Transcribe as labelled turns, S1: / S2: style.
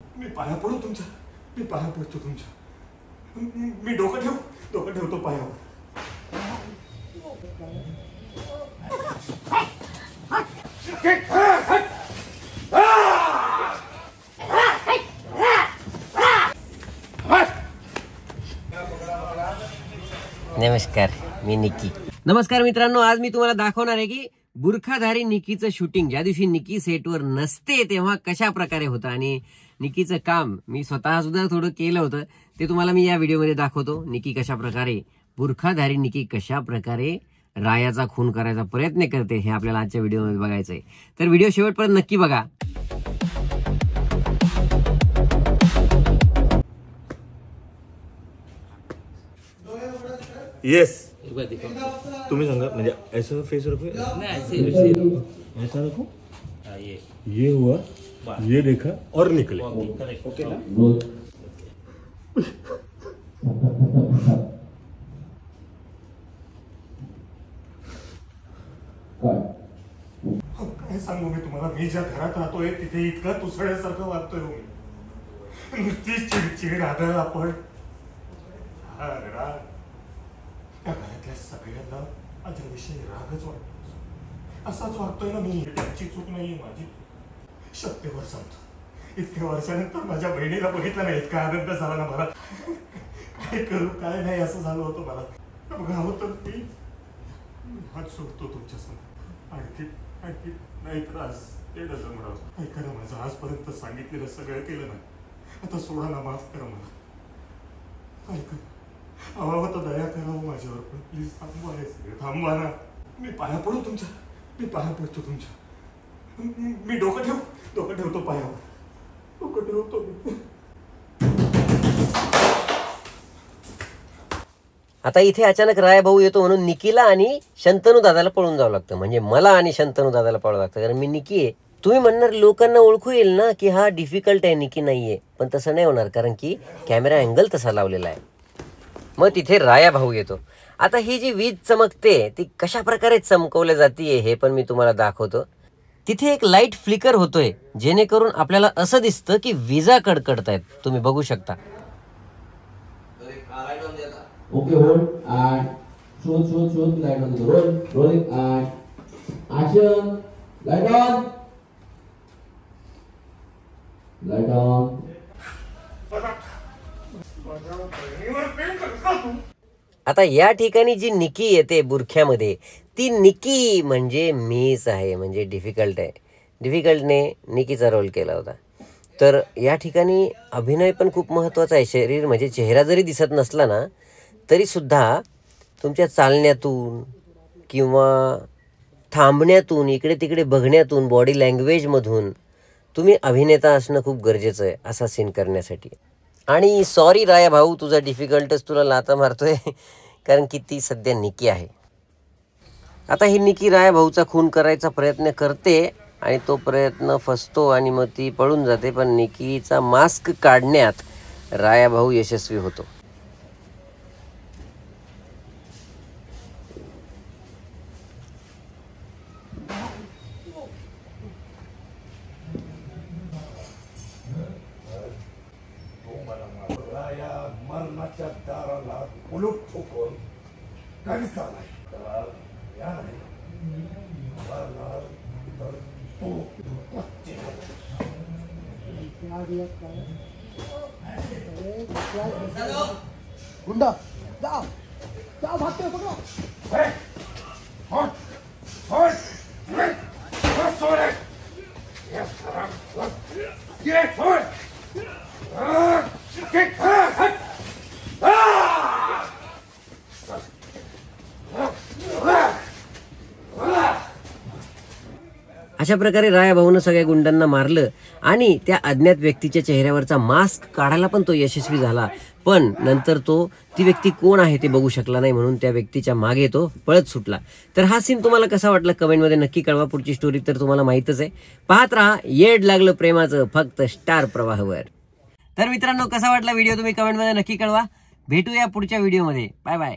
S1: मी पाया पडू तुमच्या, मी पाया पडतो तुमच्या, मी डोकं ठेवतो पायावर.
S2: नमस्कार, मी निकी. नमस्कार मित्रांनो, आज मी तुम्हाला दाखवणार आहे की बुरखाधारी निकीचं शूटिंग ज्या दिवशी निकी सेटवर नसते तेव्हा कशा प्रकारे होतं आणि निकीचं काम मी स्वतः सुद्धा थोडं केलं होतं ते तुम्हाला मी या व्हिडिओमध्ये दाखवतो. निकी कशा प्रकारे, बुरखाधारी निकी कशा प्रकारे रायाचा खून करायचा प्रयत्न करते हे आपल्याला आजच्या व्हिडिओमध्ये बघायचंय. तर व्हिडिओ शेवटपर्यंत नक्की बघा.
S1: यस, तुम्ही सांगा. म्हणजे ऐसा फेस रखो, ऐसा रखो, ये हुआ, ये देखा और निकले. ओके ना? काय सांगू मी तुम्हाला, मी ज्या घरात राहतोय तिथे इतका तुसड्यासारखं वागतोय मी. नुसती चिडचिड, आदळ, आपण त्या घरातल्या सगळ्यांना माझ्याविषयी रागच वाटतो. असाच वागतोय ना मी. त्यांची चूक नाहीये, माझी. शक्यवर सांगतो, इतक्या वर्षानंतर माझ्या बहिणीला बघितलं नाही, इतका आनंद झाला ना मला. काय करू काय नाही असं झालं होतं मला. बघावं तर मी हात सोडतो तुमच्या समोर. आणखी नाही त्रास ते डझमराव. ऐका ना, माझं आजपर्यंत सांगितलेलं सगळं केलं ना, आता सोडा ना, माफ करा मला. ऐका, अवावं तर दया करावं माझ्यावर, पण प्लीज थांबवा हे सगळं, थांबवा ना. मी पाया पडू तुमच्या, मी पाया पडतो तुमच्या, मी डोकं ठेवतो पायावर, डोकं ठेवतो मी.
S2: आता इथे अचानक राय भाऊ येतो म्हणून निकीला आणि शंतनू दादाला पळून जावं लागतं. म्हणजे मला आणि शंतनू दादाला पळावं लागतं, कारण मी निकी आहे. तुम्ही म्हणणार लोकांना ओळखू येईल ना की हा डिफिकल्ट आहे, निकी नाहीये. पण तसं नाही होणार, कारण की कॅमेरा अँगल तसा लावलेला आहे. मग तिथे राया भाऊ येतो. आता ही जी वीज चमकते ती कशा प्रकारे चमकवल्या जाते हे पण मी तुम्हाला दाखवतो. तिथे एक लाईट फ्लिकर होतोय, जेणेकरून आपल्याला असं दिसतं की विजा कडकडतायत. तुम्ही बघू शकता.
S3: Okay, hold and shoot light on the rolling and action. Light on.
S2: आता या ठिकाणी जी निकी येते बुरख्यामध्ये, ती निकी म्हणजे मीच आहे. म्हणजे डिफिकल्ट आहे. डिफिकल्टने निकीचा रोल केला होता. तर या ठिकाणी अभिनय पण खूप महत्त्वाचा आहे. शरीर म्हणजे चेहरा जरी दिसत नसला ना तरी सुद्धा तुमच्या चालण्यातून किंवा थांबण्यातून, इकडे तिकडे बघण्यातून, बॉडी लँग्वेजमधून तुम्ही अभिनेता असणं खूप गरजेचं आहे असा सीन करण्यासाठी. आणि सॉरी राया भाऊ, तुझा डिफिकल्टच तुला लाता मारतोय, कारण की ती सध्या निकी आहे. आता ही निकी राया भाऊचा खून करायचा प्रयत्न करते आणि तो प्रयत्न फसतो आणि मग ती पळून जाते. पण निकीचा मास्क काढण्यात राया भाऊ यशस्वी होतो.
S1: मरणाच्या दाराला कुलूप ठोकून काहीच नाही. गुंडा जाओ भागते पकडो.
S2: अशा प्रकारे राया भाऊनं सगळ्या गुंडांना मारलं आणि त्या अज्ञात व्यक्तीच्या चेहऱ्यावरचा मास्क काढायला पण तो यशस्वी झाला. पण नंतर तो ती व्यक्ती कोण आहे ते बघू शकला नाही, म्हणून त्या व्यक्तीच्या मागे तो पळत सुटला. तर हा सीन तुम्हाला कसा वाटला कमेंटमध्ये नक्की कळवा. पुढची स्टोरी तर तुम्हाला माहीतच आहे. पाहत राहा येड लागलं प्रेमाचं फक्त स्टार प्रवाहवर. तर मित्रांनो, कसा वाटला व्हिडिओ तुम्ही कमेंटमध्ये नक्की कळवा. भेटूया पुढच्या व्हिडिओमध्ये. Bye bye.